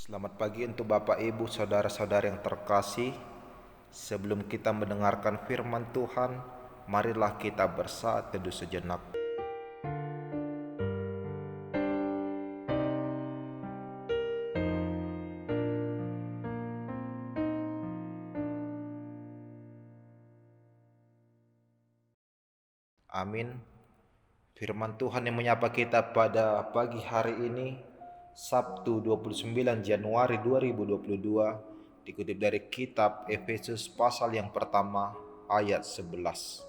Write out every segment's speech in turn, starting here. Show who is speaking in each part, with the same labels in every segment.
Speaker 1: Selamat pagi untuk Bapak, Ibu, saudara-saudara yang terkasih. Sebelum kita mendengarkan firman Tuhan, marilah kita bersaat teduh sejenak. Amin. Firman Tuhan yang menyapa kita pada pagi hari ini, Sabtu 29 Januari 2022, dikutip dari kitab Efesus pasal yang pertama ayat 11.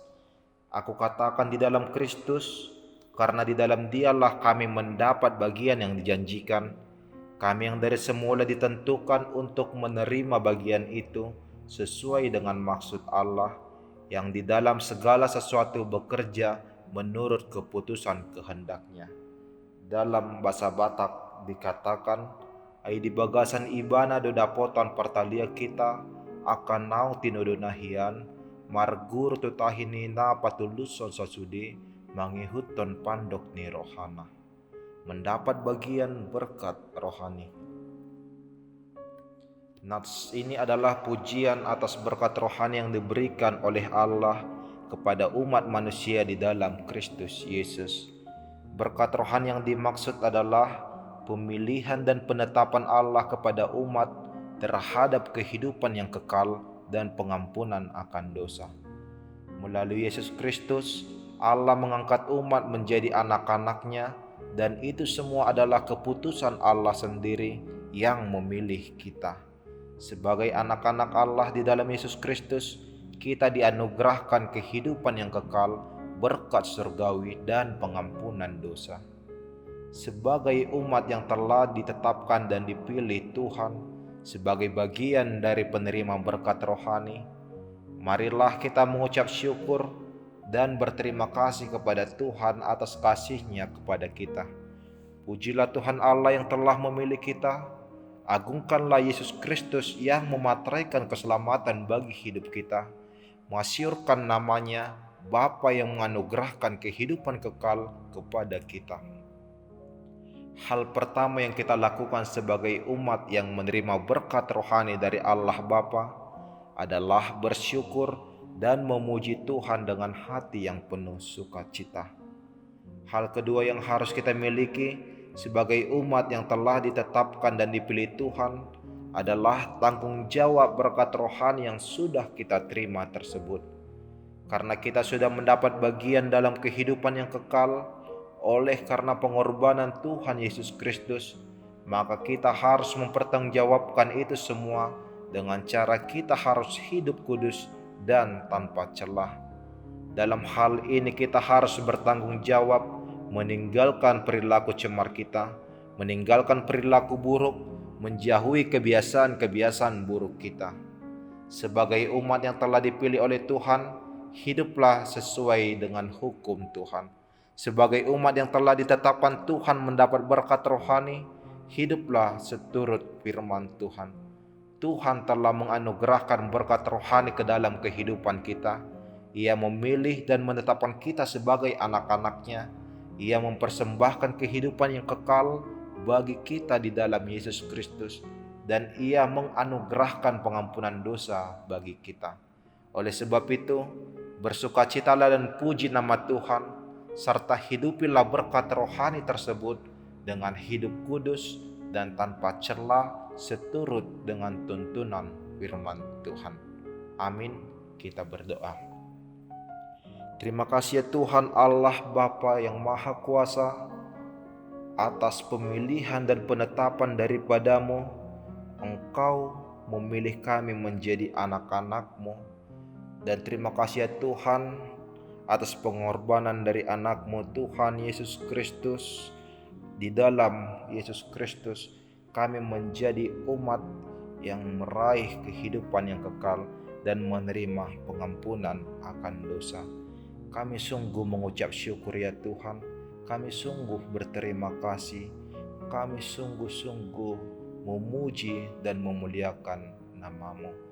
Speaker 1: Aku katakan di dalam Kristus, karena di dalam Dialah kami mendapat bagian yang dijanjikan. Kami yang dari semula ditentukan untuk menerima bagian itu sesuai dengan maksud Allah, yang di dalam segala sesuatu bekerja menurut keputusan kehendak-Nya. Dalam bahasa Batak dikatakan, ai di bagasan ibana do dapotan pertalia kita akan nau tinodonahian margur tutahinina patuluson sasude mangihuton pandok ni rohana, mendapat bagian berkat rohani. Nats ini adalah pujian atas berkat rohani yang diberikan oleh Allah kepada umat manusia di dalam Kristus Yesus. Berkat rohani yang dimaksud adalah pemilihan dan penetapan Allah kepada umat terhadap kehidupan yang kekal dan pengampunan akan dosa. Melalui Yesus Kristus, Allah mengangkat umat menjadi anak-anak-Nya, dan itu semua adalah keputusan Allah sendiri yang memilih kita. Sebagai anak-anak Allah di dalam Yesus Kristus, kita dianugerahkan kehidupan yang kekal, berkat surgawi, dan pengampunan dosa. Sebagai umat yang telah ditetapkan dan dipilih Tuhan sebagai bagian dari penerima berkat rohani, marilah kita mengucap syukur dan berterima kasih kepada Tuhan atas kasih-Nya kepada kita. Pujilah Tuhan Allah yang telah memilih kita. Agungkanlah Yesus Kristus yang memateraikan keselamatan bagi hidup kita. Masyurkan namanya, Bapa yang menganugerahkan kehidupan kekal kepada kita. Hal pertama yang kita lakukan sebagai umat yang menerima berkat rohani dari Allah Bapa adalah bersyukur dan memuji Tuhan dengan hati yang penuh sukacita. Hal kedua yang harus kita miliki sebagai umat yang telah ditetapkan dan dipilih Tuhan adalah tanggung jawab berkat rohani yang sudah kita terima tersebut. Karena kita sudah mendapat bagian dalam kehidupan yang kekal oleh karena pengorbanan Tuhan Yesus Kristus, maka kita harus mempertanggungjawabkan itu semua dengan cara kita harus hidup kudus dan tanpa celah. Dalam hal ini kita harus bertanggung jawab meninggalkan perilaku cemar kita, meninggalkan perilaku buruk, menjauhi kebiasaan-kebiasaan buruk kita. Sebagai umat yang telah dipilih oleh Tuhan, hiduplah sesuai dengan hukum Tuhan. Sebagai umat yang telah ditetapkan Tuhan mendapat berkat rohani, hiduplah seturut firman Tuhan. Tuhan telah menganugerahkan berkat rohani ke dalam kehidupan kita. Ia memilih dan menetapkan kita sebagai anak-anak-Nya. Ia mempersembahkan kehidupan yang kekal bagi kita di dalam Yesus Kristus, dan Ia menganugerahkan pengampunan dosa bagi kita. Oleh sebab itu, bersukacitalah dan puji nama Tuhan, serta hidupilah berkat rohani tersebut dengan hidup kudus dan tanpa celah seturut dengan tuntunan firman Tuhan. Amin. Kita berdoa. Terima kasih ya Tuhan Allah Bapa yang Maha Kuasa, atas pemilihan dan penetapan daripada-Mu. Engkau memilih kami menjadi anak-anak-Mu. Dan terima kasih ya Tuhan atas pengorbanan dari anak-Mu Tuhan Yesus Kristus. Di dalam Yesus Kristus kami menjadi umat yang meraih kehidupan yang kekal dan menerima pengampunan akan dosa. Kami sungguh mengucap syukur ya Tuhan. Kami sungguh berterima kasih. Kami sungguh-sungguh memuji dan memuliakan nama-Mu.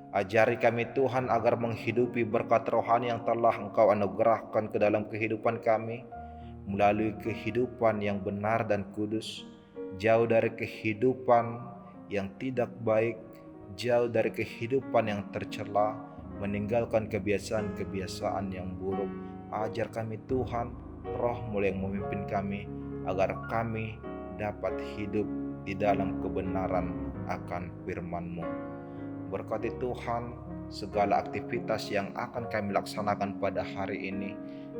Speaker 1: Ajari kami Tuhan agar menghidupi berkat rohani yang telah Engkau anugerahkan ke dalam kehidupan kami, melalui kehidupan yang benar dan kudus, jauh dari kehidupan yang tidak baik, jauh dari kehidupan yang tercela, meninggalkan kebiasaan-kebiasaan yang buruk. Ajar kami Tuhan, Roh-Mu yang memimpin kami, agar kami dapat hidup di dalam kebenaran akan firman-Mu. Berkati Tuhan segala aktivitas yang akan kami laksanakan pada hari ini.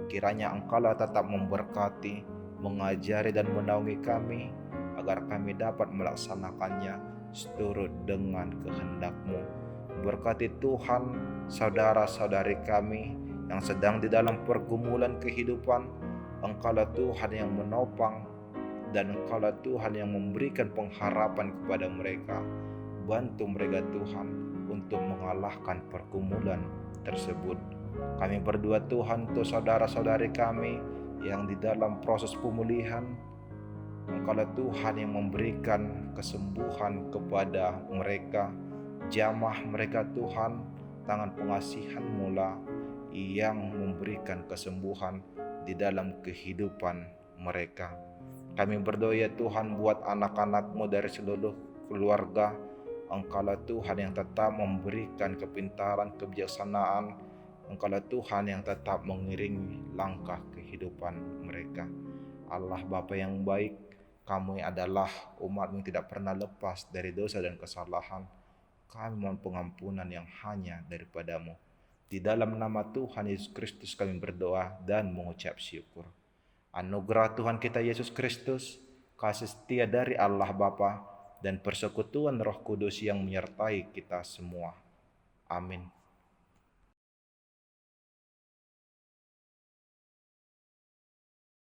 Speaker 1: Kiranya Engkaulah tetap memberkati, mengajari dan menaungi kami, agar kami dapat melaksanakannya seturut dengan kehendak-Mu. Berkati Tuhan saudara-saudari kami yang sedang di dalam pergumulan kehidupan. Engkaulah Tuhan yang menopang, dan Engkaulah Tuhan yang memberikan pengharapan kepada mereka. Bantu mereka Tuhan untuk mengalahkan pergumulan tersebut. Kami berdoa Tuhan untuk saudara-saudari kami yang di dalam proses pemulihan. Engkaulah Tuhan yang memberikan kesembuhan kepada mereka. Jamah mereka Tuhan, tangan pengasihan-Mu lah yang memberikan kesembuhan di dalam kehidupan mereka. Kami berdoa ya Tuhan buat anak-anak-Mu dari seluruh keluarga. Engkaulah Tuhan yang tetap memberikan kepintaran, kebijaksanaan. Engkaulah Tuhan yang tetap mengiringi langkah kehidupan mereka. Allah Bapa yang baik, Kami adalah umat-Mu yang tidak pernah lepas dari dosa dan kesalahan. Kami mohon pengampunan yang hanya daripada-Mu. Di dalam nama Tuhan Yesus Kristus kami berdoa dan mengucap syukur. Anugerah Tuhan kita Yesus Kristus, kasih setia dari Allah Bapa, dan persekutuan Roh Kudus yang menyertai kita semua. Amin.